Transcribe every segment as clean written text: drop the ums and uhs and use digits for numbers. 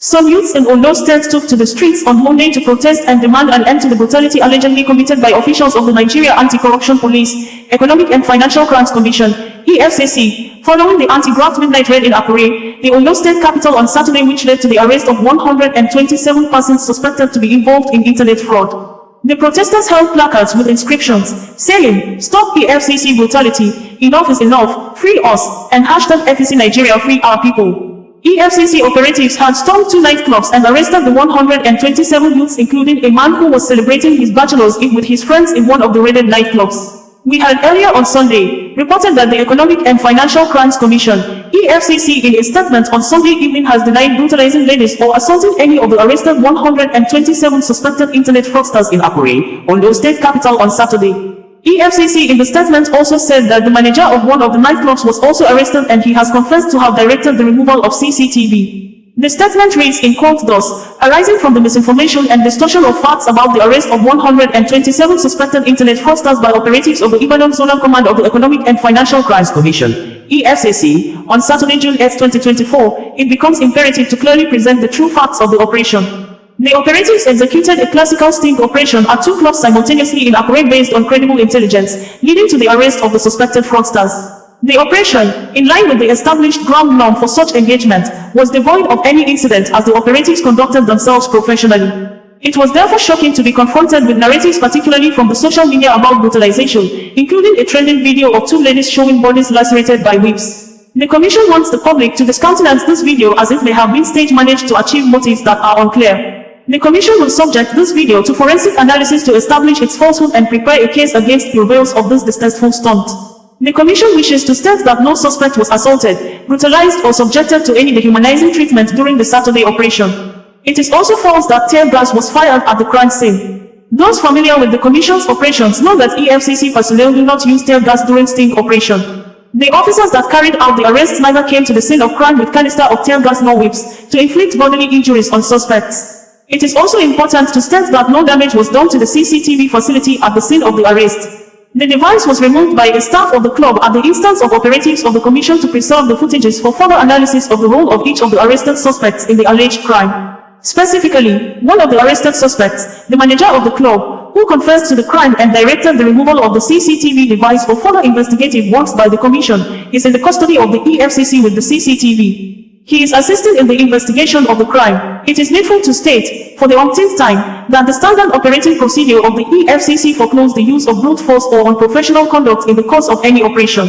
Some youths in Ondo State took to the streets on Monday to protest and demand an end to the brutality allegedly committed by officials of the Nigeria Anti-Corruption Police, Economic and Financial Crimes Commission, EFCC, following the anti-graft midnight raid in Akure, the Ondo State capital on Saturday, which led to the arrest of 127 persons suspected to be involved in internet fraud. The protesters held placards with inscriptions saying, "Stop EFCC brutality, enough is enough, free us," and hashtag EFCC Nigeria free our people. EFCC operatives had stormed 2 nightclubs and arrested the 127 youths, including a man who was celebrating his bachelor's eve with his friends in one of the raided nightclubs. We had earlier on Sunday reported that the Economic and Financial Crimes Commission, EFCC, in a statement on Sunday evening has denied brutalizing ladies or assaulting any of the arrested 127 suspected internet fraudsters in Akure, Ondo State capital, on Saturday. EFCC in the statement also said that the manager of one of the nightclubs was also arrested and he has confessed to have directed the removal of CCTV. The statement reads in quote thus, "Arising from the misinformation and distortion of facts about the arrest of 127 suspected internet fraudsters by operatives of the Ibadan Zonal Command of the Economic and Financial Crimes Commission, EFCC, on Saturday, June 8, 2024, it becomes imperative to clearly present the true facts of the operation. The operatives executed a classical sting operation at 2 clubs simultaneously in Akure based on credible intelligence, leading to the arrest of the suspected fraudsters. The operation, in line with the established ground norm for such engagement, was devoid of any incident as the operatives conducted themselves professionally. It was therefore shocking to be confronted with narratives, particularly from the social media, about brutalization, including a trending video of 2 ladies showing bodies lacerated by whips. The Commission wants the public to discountenance this video as if they have been stage-managed to achieve motives that are unclear. The Commission will subject this video to forensic analysis to establish its falsehood and prepare a case against the purveyors of this distasteful stunt. The Commission wishes to state that no suspect was assaulted, brutalized or subjected to any dehumanizing treatment during the Saturday operation. It is also false that tear gas was fired at the crime scene. Those familiar with the Commission's operations know that EFCC personnel do not use tear gas during sting operation. The officers that carried out the arrests neither came to the scene of crime with canister of tear gas nor whips to inflict bodily injuries on suspects. It is also important to state that no damage was done to the CCTV facility at the scene of the arrest. The device was removed by a staff of the club at the instance of operatives of the Commission to preserve the footages for further analysis of the role of each of the arrested suspects in the alleged crime. Specifically, one of the arrested suspects, the manager of the club, who confessed to the crime and directed the removal of the CCTV device for further investigative works by the Commission, is in the custody of the EFCC with the CCTV. He is assisting in the investigation of the crime. It is needful to state, for the umpteenth time, that the standard operating procedure of the EFCC forecloses the use of brute force or unprofessional conduct in the course of any operation.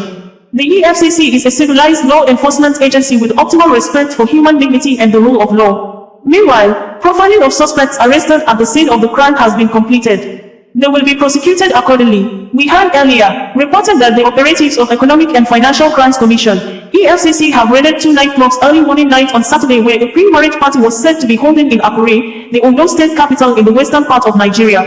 The EFCC is a civilized law enforcement agency with optimal respect for human dignity and the rule of law. Meanwhile, profiling of suspects arrested at the scene of the crime has been completed. They will be prosecuted accordingly. We heard earlier reported that the operatives of Economic and Financial Crimes Commission, EFCC, have raided 2 nightclubs early morning night on Saturday where a pre-marriage party was said to be holding in Akure, the Ondo State capital in the western part of Nigeria.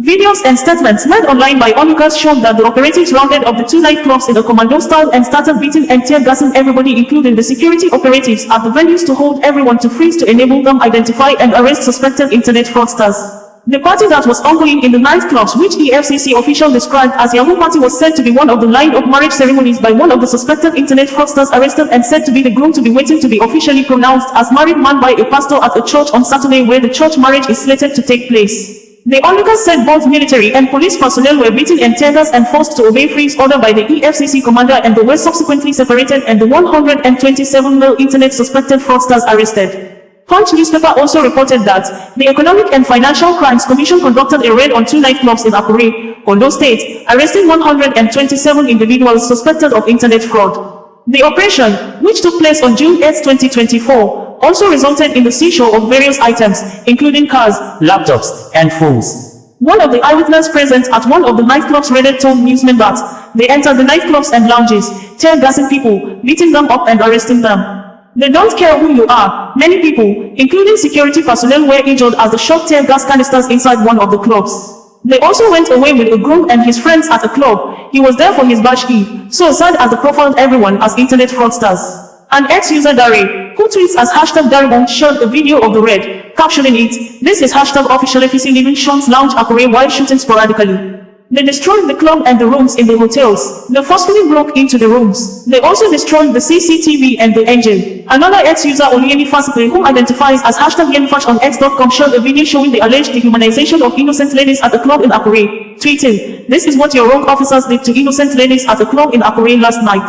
Videos and statements made online by onlookers showed that the operatives rounded up the 2 nightclubs in a commando style and started beating and tear gassing everybody, including the security operatives at the venues, to hold everyone to freeze to enable them identify and arrest suspected internet fraudsters. The party that was ongoing in the nightclubs, which EFCC official described as Yahoo Party, was said to be one of the lined-up marriage ceremonies by one of the suspected internet fraudsters arrested and said to be the groom to be waiting to be officially pronounced as married man by a pastor at a church on Saturday where the church marriage is slated to take place. The onlookers said both military and police personnel were beaten and tear gas and forced to obey freeze order by the EFCC commander, and they were subsequently separated and the 127 male internet suspected fraudsters arrested. Punch newspaper also reported that the Economic and Financial Crimes Commission conducted a raid on 2 nightclubs in Akure, Ondo State, arresting 127 individuals suspected of internet fraud. The operation, which took place on June 8, 2024, also resulted in the seizure of various items, including cars, laptops, and phones. One of the eyewitnesses present at one of the nightclubs raided told newsmen that they entered the nightclubs and lounges, tear gassing people, beating them up and arresting them. They don't care who you are. Many people, including security personnel, were injured as they shot tear gas canisters inside one of the clubs. They also went away with a groom and his friends at a club. He was there for his bash eve, so sad as they profiled everyone as internet fraudsters. An ex-user Dari, who tweets as hashtag Daribon, shared a video of the raid, captioning it, "This is hashtag official EFCC leaving Sean's lounge Akure while shooting sporadically." They destroyed the club and the rooms in the hotels. They forcefully broke into the rooms. They also destroyed the CCTV and the engine. Another ex-user Oluyemi Fasipre, who identifies as #YemiFash on X.com, shared a video showing the alleged dehumanization of innocent ladies at the club in Akure, tweeting, "This is what your rogue officers did to innocent ladies at the club in Akure last night."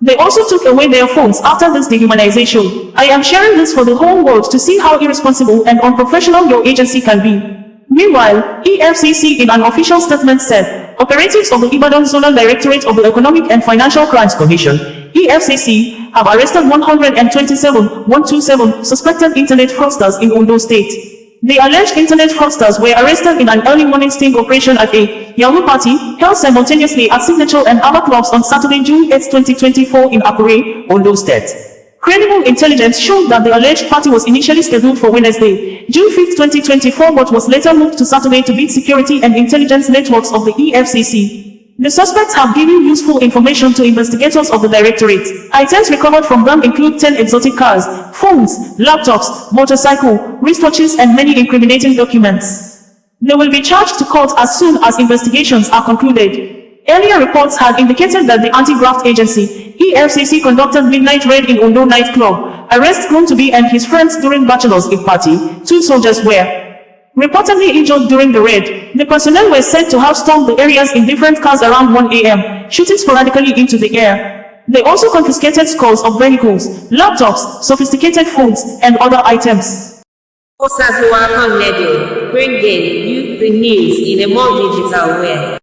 They also took away their phones after this dehumanization. "I am sharing this for the whole world to see how irresponsible and unprofessional your agency can be." Meanwhile, EFCC in an official statement said, operatives of the Ibadan Zonal Directorate of the Economic and Financial Crimes Commission, EFCC, have arrested 127 suspected internet fraudsters in Ondo State. The alleged internet fraudsters were arrested in an early morning sting operation at a Yahoo party held simultaneously at Signature and other clubs on Saturday, June 8, 2024 in Akure, Ondo State. Credible intelligence showed that the alleged party was initially scheduled for Wednesday, June 5, 2024, but was later moved to Saturday to beat security and intelligence networks of the EFCC. The suspects have given useful information to investigators of the Directorate. Items recovered from them include 10 exotic cars, phones, laptops, motorcycle, wristwatches, and many incriminating documents. They will be charged to court as soon as investigations are concluded. Earlier reports had indicated that the anti-graft agency, EFCC, conducted midnight raid in Ondo nightclub. Arrests known to be and his friends during Bachelor's Eve party. 2 soldiers were reportedly injured during the raid. The personnel were said to have stormed the areas in different cars around 1 a.m., shooting sporadically into the air. They also confiscated scores of vehicles, laptops, sophisticated phones, and other items. OsazuwaAkonedo, bringing you the news in a more digital way.